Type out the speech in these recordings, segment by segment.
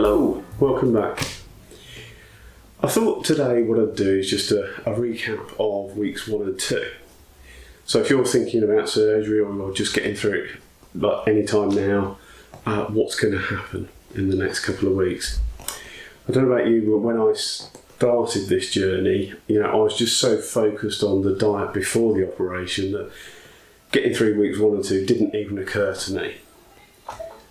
Hello, welcome back. I thought today what I'd do is just a recap of weeks 1 and 2. So if you're thinking about surgery or you're just getting through it like any time now, what's going to happen in the next couple of weeks? I don't know about you, but when I started this journey, I was just so focused on the diet before the operation that getting through weeks 1 and 2 didn't even occur to me.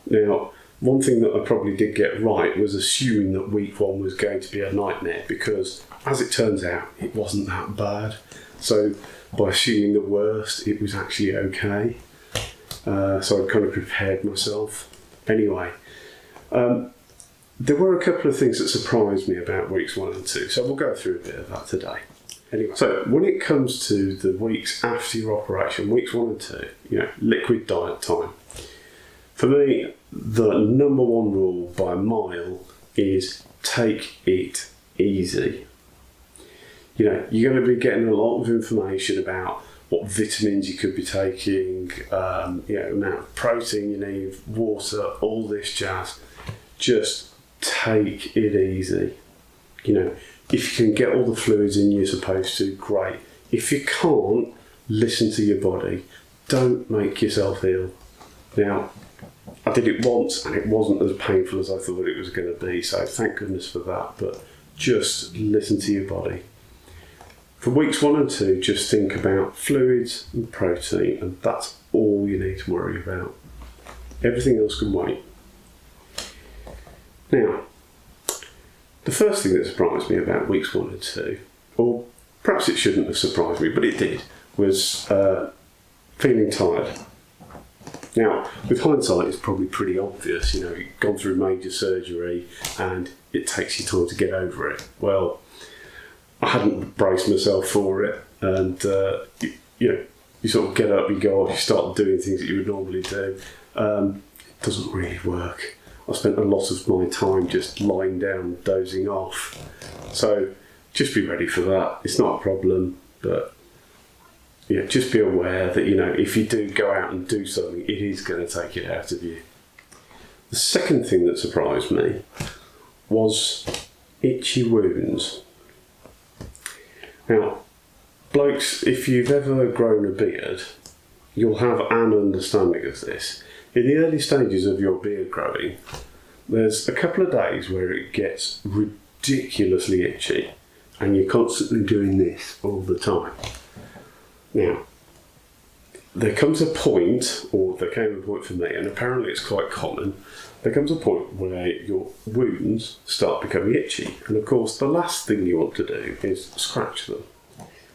Now, one thing that I probably did get right was assuming that week 1 was going to be a nightmare, because as it turns out, it wasn't that bad. So by assuming the worst, it was actually okay. So I'd kind of prepared myself. Anyway, there were a couple of things that surprised me about weeks 1 and 2, so we'll go through a bit of that today. Anyway, so when it comes to the weeks after your operation, weeks 1 and 2, liquid diet time. For me, the number one rule by a mile is take it easy. You're going to be getting a lot of information about what vitamins you could be taking, amount of protein you need, water, all this jazz. Just take it easy. If you can get all the fluids in you're supposed to, great. If you can't, listen to your body. Don't make yourself ill. Now, I did it once and it wasn't as painful as I thought it was going to be, so thank goodness for that, but just listen to your body. For weeks 1 and 2, just think about fluids and protein, and that's all you need to worry about. Everything else can wait. Now, the first thing that surprised me about weeks 1 and 2, or perhaps it shouldn't have surprised me, but it did, was feeling tired. Now, with hindsight, it's probably pretty obvious. You've gone through major surgery and it takes you time to get over it. Well, I hadn't braced myself for it, and you sort of get up, you go off, you start doing things that you would normally do. It doesn't really work. I spent a lot of my time just lying down, dozing off. So just be ready for that. It's not a problem, but just be aware that, if you do go out and do something, it is going to take it out of you. The second thing that surprised me was itchy wounds. Now, blokes, if you've ever grown a beard, you'll have an understanding of this. In the early stages of your beard growing, there's a couple of days where it gets ridiculously itchy, and you're constantly doing this all the time. Now, there comes a point, or there came a point for me, and apparently it's quite common, there comes a point where your wounds start becoming itchy. And of course, the last thing you want to do is scratch them.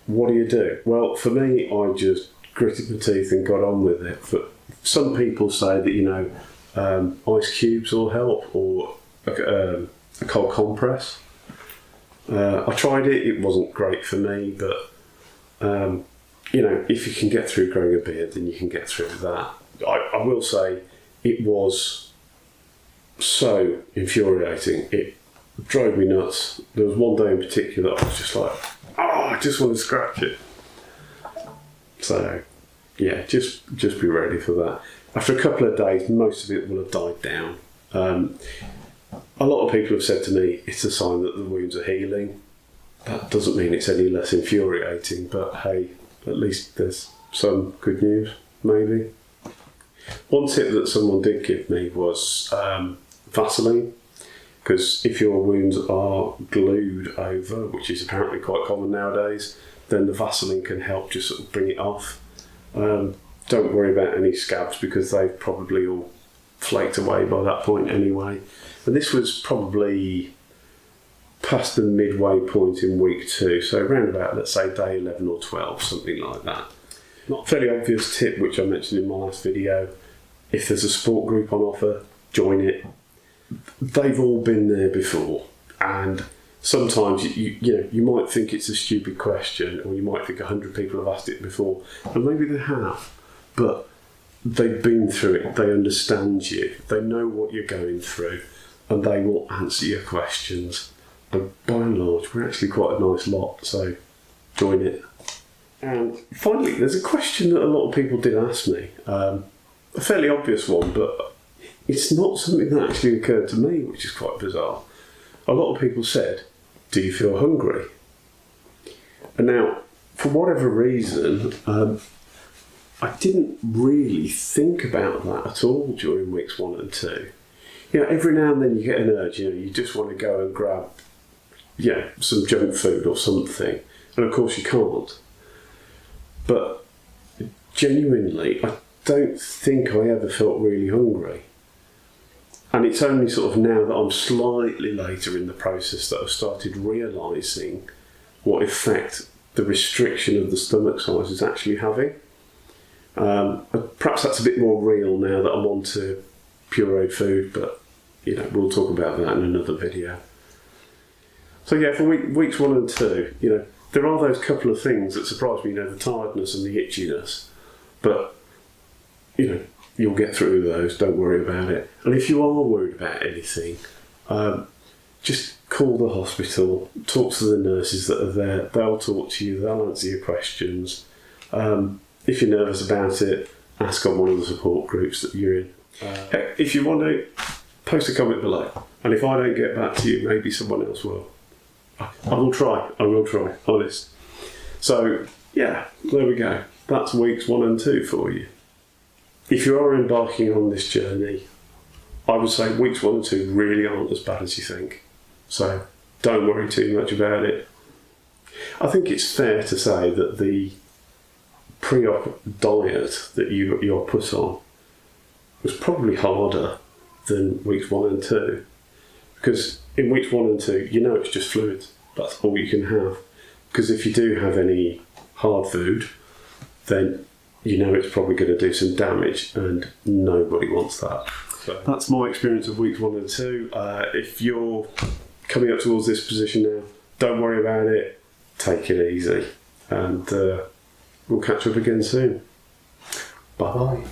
What do? Well, for me, I just gritted my teeth and got on with it. But some people say that, ice cubes will help, or a cold compress. I tried it, it wasn't great for me, but if you can get through growing a beard, then you can get through that. I will say it was so infuriating. It drove me nuts. There was one day in particular I was just like, I just want to scratch it. So, just be ready for that. After a couple of days, most of it will have died down. A lot of people have said to me, it's a sign that the wounds are healing. That doesn't mean it's any less infuriating, but hey, at least there's some good news, maybe. One tip that someone did give me was Vaseline, because if your wounds are glued over, which is apparently quite common nowadays, then the Vaseline can help just sort of bring it off. Don't worry about any scabs, because they've probably all flaked away by that point anyway. And this was probably past the midway point in week 2, so around about, let's say, day 11 or 12, something like that. Not a fairly obvious tip, which I mentioned in my last video: if there's a sport group on offer, join it. They've all been there before, and sometimes you might think it's a stupid question, or you might think 100 people have asked it before, and maybe they have, but they've been through it, they understand you, they know what you're going through, and they will answer your questions. And by and large, we're actually quite a nice lot, so join it. And finally, there's a question that a lot of people did ask me, a fairly obvious one, but it's not something that actually occurred to me, which is quite bizarre. A lot of people said, do you feel hungry? And now, for whatever reason, I didn't really think about that at all during weeks 1 and 2. You know, every now and then you get an urge, you know, you just want to go and grab, some junk food or something. And of course you can't. But genuinely, I don't think I ever felt really hungry. And it's only sort of now that I'm slightly later in the process that I've started realising what effect the restriction of the stomach size is actually having. Perhaps that's a bit more real now that I'm onto pureed food, but we'll talk about that in another video. So for weeks 1 and 2, there are those couple of things that surprise me, the tiredness and the itchiness, but you'll get through those, don't worry about it. And if you are worried about anything, just call the hospital, talk to the nurses that are there, they'll talk to you, they'll answer your questions. If you're nervous about it, ask on one of the support groups that you're in. If you want to, post a comment below, and if I don't get back to you, maybe someone else will. I will try, honest. So, there we go. That's weeks 1 and 2 for you. If you are embarking on this journey, I would say weeks 1 and 2 really aren't as bad as you think. So, don't worry too much about it. I think it's fair to say that the pre-op diet that you're put on was probably harder than weeks 1 and 2. Because in weeks 1 and 2, it's just fluids. That's all you can have. Because if you do have any hard food, then it's probably going to do some damage, and nobody wants that. So that's my experience of weeks 1 and 2. If you're coming up towards this position now, don't worry about it. Take it easy. And we'll catch up again soon. Bye-bye.